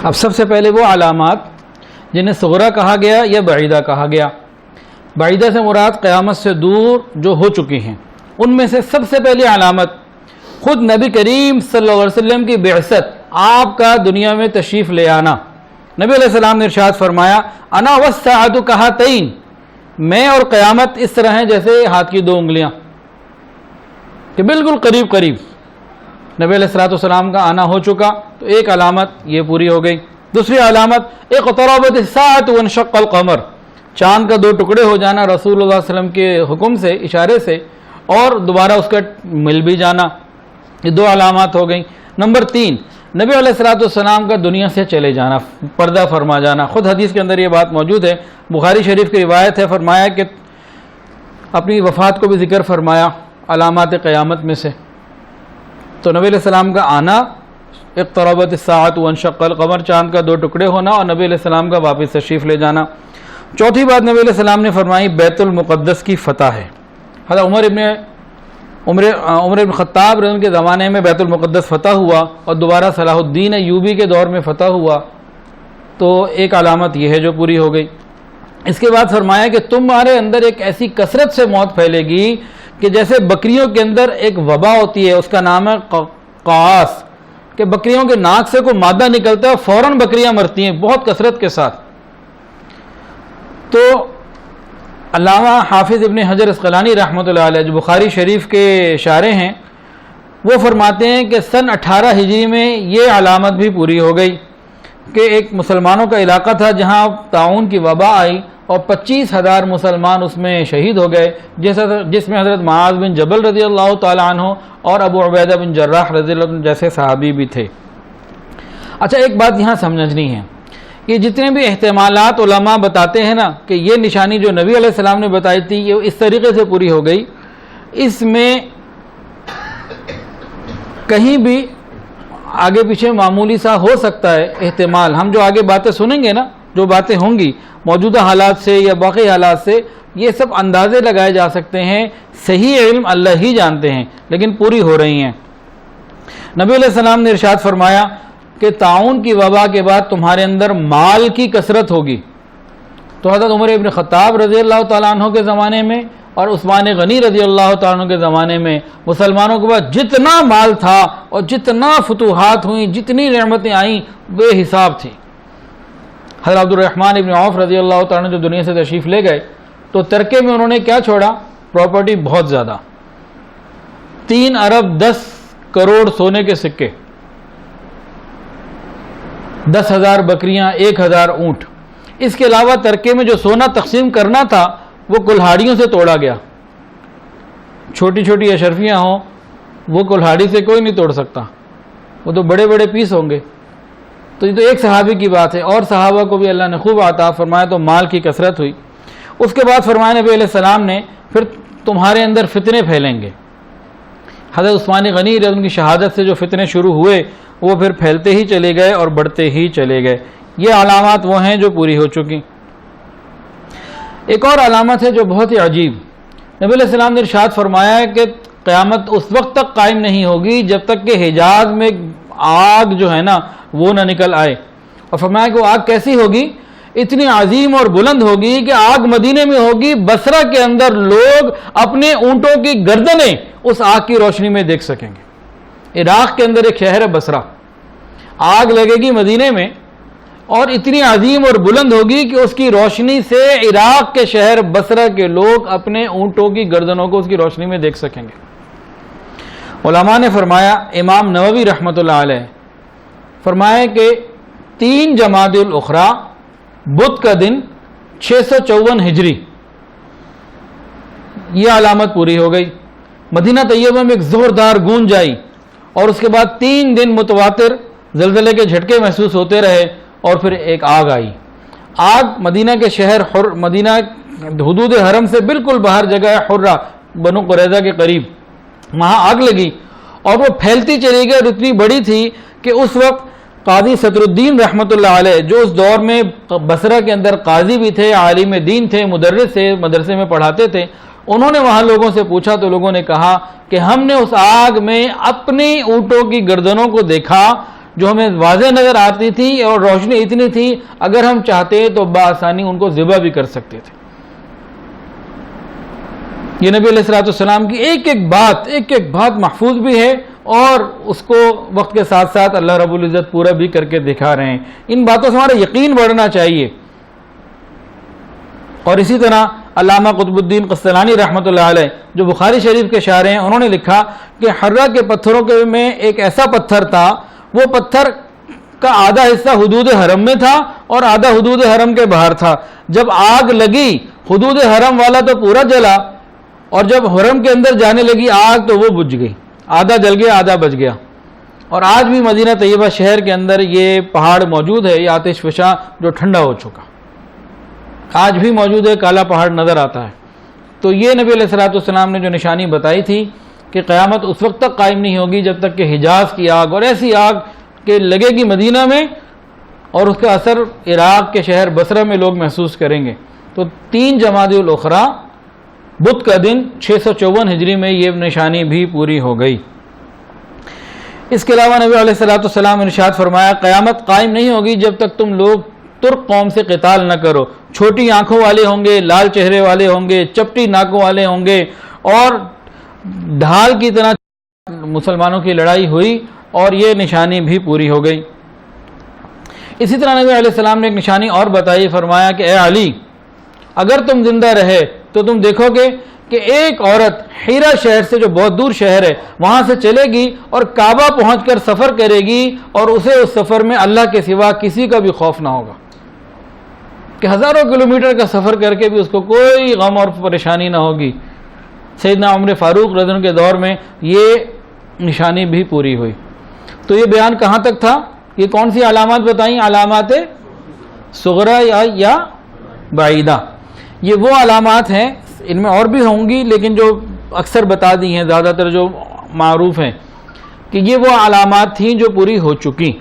اب سب سے پہلے وہ علامات جنہیں صغرا کہا گیا یا بعیدہ کہا گیا. بعیدہ سے مراد قیامت سے دور جو ہو چکی ہیں. ان میں سے سب سے پہلی علامت خود نبی کریم صلی اللہ علیہ وسلم کی بعثت، آپ کا دنیا میں تشریف لے آنا. نبی علیہ السلام نے ارشاد فرمایا انا والساعۃ کہاتین، میں اور قیامت اس طرح ہیں جیسے ہاتھ کی دو انگلیاں، کہ بالکل قریب قریب. نبی علیہ السلام کا آنا ہو چکا تو ایک علامت یہ پوری ہو گئی. دوسری علامت اقتربت الساعۃ وانشق القمر، چاند کا دو ٹکڑے ہو جانا رسول اللہ صلی اللہ علیہ وسلم کے حکم سے، اشارے سے، اور دوبارہ اس کا مل بھی جانا. یہ دو علامات ہو گئیں. نمبر 3، نبی علیہ السلام کا دنیا سے چلے جانا، پردہ فرما جانا. خود حدیث کے اندر یہ بات موجود ہے، بخاری شریف کی روایت ہے، فرمایا کہ اپنی وفات کو بھی ذکر فرمایا علامات قیامت میں سے. تو نبی علیہ السلام کا آنا، اقتربت الساعۃ وانشق القمر، چاند کا دو ٹکڑے ہونا، اور نبی علیہ السلام کا واپس تشریف لے جانا. چوتھی بات نبی علیہ السلام نے فرمائی بیت المقدس کی فتح ہے. حضرت عمر بن خطاب رضی اللہ عنہ کے زمانے میں بیت المقدس فتح ہوا اور دوبارہ صلاح الدین ایوبی کے دور میں فتح ہوا. تو ایک علامت یہ ہے جو پوری ہو گئی. اس کے بعد فرمایا کہ تمہارے اندر ایک ایسی کثرت سے موت پھیلے گی کہ جیسے بکریوں کے اندر ایک وبا ہوتی ہے، اس کا نام ہے قاص، کہ بکریوں کے ناک سے کوئی مادہ نکلتا ہے فوراً بکریاں مرتی ہیں بہت کثرت کے ساتھ. تو علامہ حافظ ابن حجر اسقلانی رحمۃ اللہ علیہ جو بخاری شریف کے شارح ہیں، وہ فرماتے ہیں کہ سن 18 ہجری میں یہ علامت بھی پوری ہو گئی کہ ایک مسلمانوں کا علاقہ تھا جہاں طاعون کی وبا آئی اور 25,000 مسلمان اس میں شہید ہو گئے، جس میں حضرت معاذ بن جبل رضی اللہ تعالیٰ عنہ اور ابو عبیدہ بن جراح رضی اللہ عنہ جیسے صحابی بھی تھے. اچھا، ایک بات یہاں سمجھنی ہے کہ جتنے بھی احتمالات علماء بتاتے ہیں نا کہ یہ نشانی جو نبی علیہ السلام نے بتائی تھی یہ اس طریقے سے پوری ہو گئی، اس میں کہیں بھی آگے پیچھے معمولی سا ہو سکتا ہے احتمال. ہم جو آگے باتیں سنیں گے نا، جو باتیں ہوں گی موجودہ حالات سے یا باقی حالات سے، یہ سب اندازے لگائے جا سکتے ہیں. صحیح علم اللہ ہی جانتے ہیں، لیکن پوری ہو رہی ہیں. نبی علیہ السلام نے ارشاد فرمایا کہ طاعون کی وبا کے بعد تمہارے اندر مال کی کثرت ہوگی. تو حضرت عمر ابن خطاب رضی اللہ تعالیٰ عنہ کے زمانے میں اور عثمان غنی رضی اللہ تعالیٰ عنہ کے زمانے میں مسلمانوں کے پاس جتنا مال تھا اور جتنا فتوحات ہوئیں، جتنی نعمتیں آئیں، بے حساب تھی. حضرت عبد الرحمن ابن عوف رضی اللہ تعالیٰ عنہ جو دنیا سے تشریف لے گئے تو ترکے میں انہوں نے کیا چھوڑا؟ پراپرٹی بہت زیادہ، 3 ارب 10 کروڑ سونے کے سکے، 10,000 بکریاں، 1,000 اونٹ. اس کے علاوہ ترکے میں جو سونا تقسیم کرنا تھا وہ کلہاڑیوں سے توڑا گیا. چھوٹی چھوٹی اشرفیاں ہوں وہ کلہاڑی سے کوئی نہیں توڑ سکتا، وہ تو بڑے بڑے پیس ہوں گے. تو یہ تو ایک صحابی کی بات ہے، اور صحابہ کو بھی اللہ نے خوب عطا فرمایا تو مال کی کثرت ہوئی. اس کے بعد فرمایا نبی علیہ السلام نے پھر تمہارے اندر فتنے پھیلیں گے. حضرت عثمان غنی رضی ان کی شہادت سے جو فتنے شروع ہوئے وہ پھر پھیلتے ہی چلے گئے اور بڑھتے ہی چلے گئے. یہ علامات وہ ہیں جو پوری ہو چکی. ایک اور علامت ہے جو بہت ہی عجیب. نبی علیہ السلام نے ارشاد فرمایا ہے کہ قیامت اس وقت تک قائم نہیں ہوگی جب تک کہ حجاز میں آگ جو ہے نا وہ نہ نکل آئے. اور فرمایا کہ وہ آگ کیسی ہوگی؟ اتنی عظیم اور بلند ہوگی کہ آگ مدینے میں ہوگی، بصرہ کے اندر لوگ اپنے اونٹوں کی گردنیں اس آگ کی روشنی میں دیکھ سکیں گے. عراق کے اندر ایک شہر ہے بصرہ، آگ لگے گی مدینے میں اور اتنی عظیم اور بلند ہوگی کہ اس کی روشنی سے عراق کے شہر بصرہ کے لوگ اپنے اونٹوں کی گردنوں کو اس کی روشنی میں دیکھ سکیں گے. علماء نے فرمایا، امام نووی رحمۃ اللہ علیہ فرمایا کہ 3 جمادی الاخری بدھ کا دن 654 ہجری یہ علامت پوری ہو گئی. مدینہ طیبہ میں ایک زوردار گونج آئی اور اس کے بعد 3 دن متواتر زلزلے کے جھٹکے محسوس ہوتے رہے اور پھر ایک آگ آئی. آگ مدینہ کے شہر مدینہ حدود حرم سے بالکل باہر جگہ ہے حرہ، بنو قریظہ کے قریب، وہاں آگ لگی اور وہ پھیلتی چلی گئی اور اتنی بڑی تھی کہ اس وقت قاضی صدر الدین رحمۃ اللہ علیہ جو اس دور میں بصرہ کے اندر قاضی بھی تھے، عالم دین تھے، مدرس تھے، مدرسے میں پڑھاتے تھے، انہوں نے وہاں لوگوں سے پوچھا تو لوگوں نے کہا کہ ہم نے اس آگ میں اپنی اونٹوں کی گردنوں کو دیکھا، جو ہمیں واضح نظر آتی تھی اور روشنی اتنی تھی اگر ہم چاہتے تو بآسانی ان کو ذبح بھی کر سکتے تھے. یہ نبی علیہ الصلوۃ والسلام کی ایک ایک بات محفوظ بھی ہے اور اس کو وقت کے ساتھ ساتھ اللہ رب العزت پورا بھی کر کے دکھا رہے ہیں. ان باتوں سے ہمارا یقین بڑھنا چاہیے. اور اسی طرح علامہ قطب الدین قسطلانی رحمۃ اللہ علیہ جو بخاری شریف کے شارح ہیں، انہوں نے لکھا کہ حرہ کے پتھروں کے میں ایک ایسا پتھر تھا، وہ پتھر کا آدھا حصہ حدود حرم میں تھا اور آدھا حدود حرم کے باہر تھا. جب آگ لگی حدود حرم والا تو پورا جلا، اور جب حرم کے اندر جانے لگی آگ تو وہ بجھ گئی، آدھا جل گیا آدھا بچ گیا. اور آج بھی مدینہ طیبہ شہر کے اندر یہ پہاڑ موجود ہے، یہ آتش فشاں جو ٹھنڈا ہو چکا آج بھی موجود ہے، کالا پہاڑ نظر آتا ہے. تو یہ نبی علیہ الصلوۃ والسلام نے جو نشانی بتائی تھی کہ قیامت اس وقت تک قائم نہیں ہوگی جب تک کہ حجاز کی آگ اور ایسی آگ کہ لگے گی مدینہ میں اور اس کا اثر عراق کے شہر بصرہ میں لوگ محسوس کریں گے. تو 3 جمادی الاخری بدھ کا دن 654 ہجری میں یہ نشانی بھی پوری ہو گئی. اس کے علاوہ نبی علیہ الصلوۃ والسلام نے ارشاد فرمایا قیامت قائم نہیں ہوگی جب تک تم لوگ ترک قوم سے قتال نہ کرو. چھوٹی آنکھوں والے ہوں گے، لال چہرے والے ہوں گے، چپٹی ناکوں والے ہوں گے، اور ڈھال کی طرح مسلمانوں کی لڑائی ہوئی اور یہ نشانی بھی پوری ہو گئی. اسی طرح نبی علیہ السلام نے ایک نشانی اور بتائی، فرمایا کہ اے علی اگر تم زندہ رہے تو تم دیکھو گے کہ ایک عورت حیرہ شہر سے جو بہت دور شہر ہے وہاں سے چلے گی اور کعبہ پہنچ کر سفر کرے گی اور اسے اس سفر میں اللہ کے سوا کسی کا بھی خوف نہ ہوگا، کہ ہزاروں کلومیٹر کا سفر کر کے بھی اس کو کوئی غم اور پریشانی نہ ہوگی. سیدنا عمر فاروق رضی اللہ عنہ کے دور میں یہ نشانی بھی پوری ہوئی. تو یہ بیان کہاں تک تھا؟ یہ کون سی علامات بتائیں؟ علامات صغرا یا بعیدہ. یہ وہ علامات ہیں، ان میں اور بھی ہوں گی لیکن جو اکثر بتا دی ہیں، زیادہ تر جو معروف ہیں، کہ یہ وہ علامات تھیں جو پوری ہو چکی.